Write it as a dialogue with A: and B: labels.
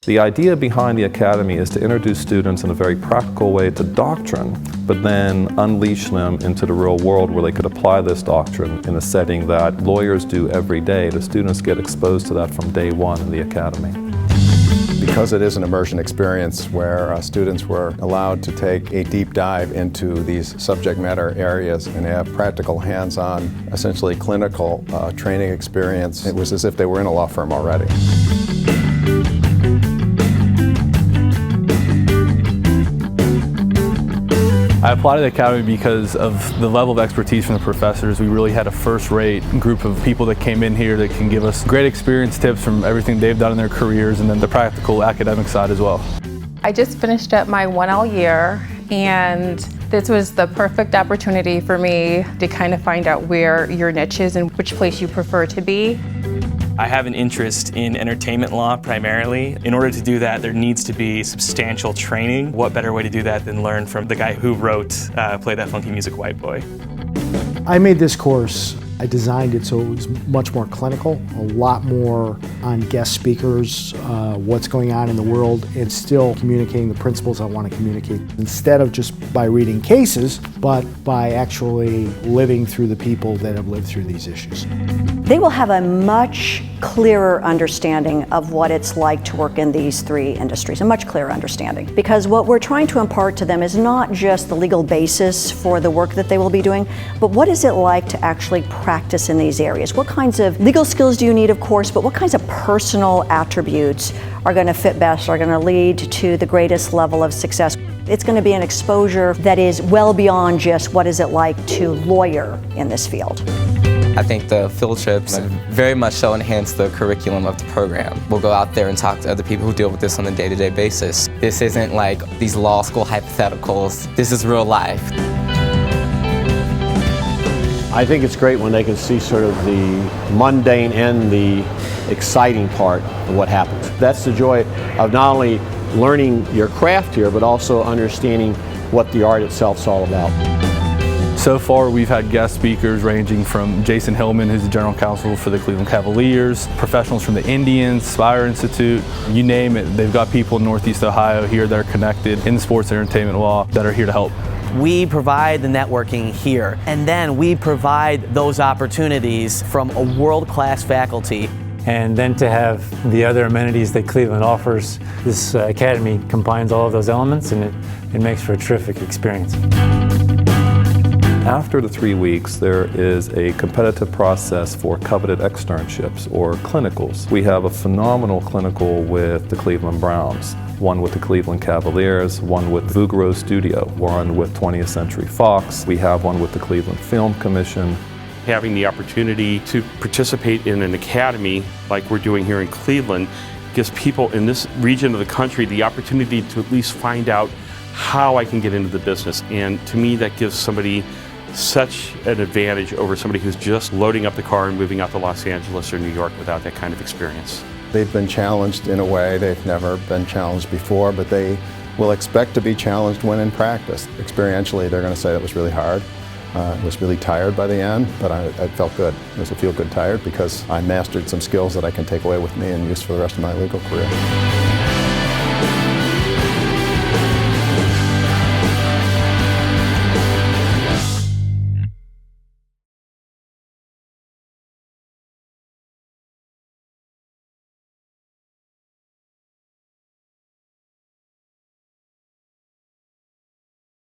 A: The idea behind the Academy is to introduce students in a very practical way to doctrine, but then unleash them into the real world where they could apply this doctrine in a setting that lawyers do every day. The students get exposed to that from day one in the Academy.
B: Because it is an immersion experience where students were allowed to take a deep dive into these subject matter areas and have practical, hands-on, essentially clinical training experience, it was as if they were in a law firm already.
C: I applied to the Academy because of the level of expertise from the professors. We really had a first-rate group of people that came in here that can give us great experience tips from everything they've done in their careers and then the practical academic side as well.
D: I just finished up my 1L year, and this was the perfect opportunity for me to kind of find out where your niche is and which place you prefer to be.
E: I have an interest in entertainment law primarily. In order to do that, there needs to be substantial training. What better way to do that than learn from the guy who wrote Play That Funky Music, White Boy?
F: I made this course. I designed it so it was much more clinical, a lot more on guest speakers, what's going on in the world, and still communicating the principles I want to communicate. Instead of just by reading cases, but by actually living through the people that have lived through these issues.
G: They will have a much clearer understanding of what it's like to work in these three industries, a much clearer understanding. Because what we're trying to impart to them is not just the legal basis for the work that they will be doing, but what is it like to actually practice in these areas? What kinds of legal skills do you need, of course, but what kinds of personal attributes are going to fit best, are going to lead to the greatest level of success? It's going to be an exposure that is well beyond just what is it like to lawyer in this field.
H: I think the field trips very much so enhance the curriculum of the program. We'll go out there and talk to other people who deal with this on a day-to-day basis. This isn't like these law school hypotheticals. This is real life.
I: I think it's great when they can see sort of the mundane and the exciting part of what happens. That's the joy of not only learning your craft here, but also understanding what the art itself is all about.
C: So far, we've had guest speakers ranging from Jason Hillman, who's the general counsel for the Cleveland Cavaliers, professionals from the Indians, Spire Institute, you name it. They've got people in Northeast Ohio here that are connected in sports entertainment law that are here to help.
J: We provide the networking here, and then we provide those opportunities from a world-class faculty.
K: And then to have the other amenities that Cleveland offers, this academy combines all of those elements, and it makes for a terrific experience.
A: After the 3 weeks, there is a competitive process for coveted externships or clinicals. We have a phenomenal clinical with the Cleveland Browns, one with the Cleveland Cavaliers, one with Fugaro Studio, one with 20th Century Fox. We have one with the Cleveland Film Commission.
L: Having the opportunity to participate in an academy like we're doing here in Cleveland gives people in this region of the country the opportunity to at least find out how I can get into the business. And to me, that gives somebody such an advantage over somebody who's just loading up the car and moving out to Los Angeles or New York without that kind of experience.
B: They've been challenged in a way they've never been challenged before, but they will expect to be challenged when in practice. Experientially, they're going to say it was really hard. I was really tired by the end, but I felt good. It was a feel-good tired because I mastered some skills that I can take away with me and use for the rest of my legal career.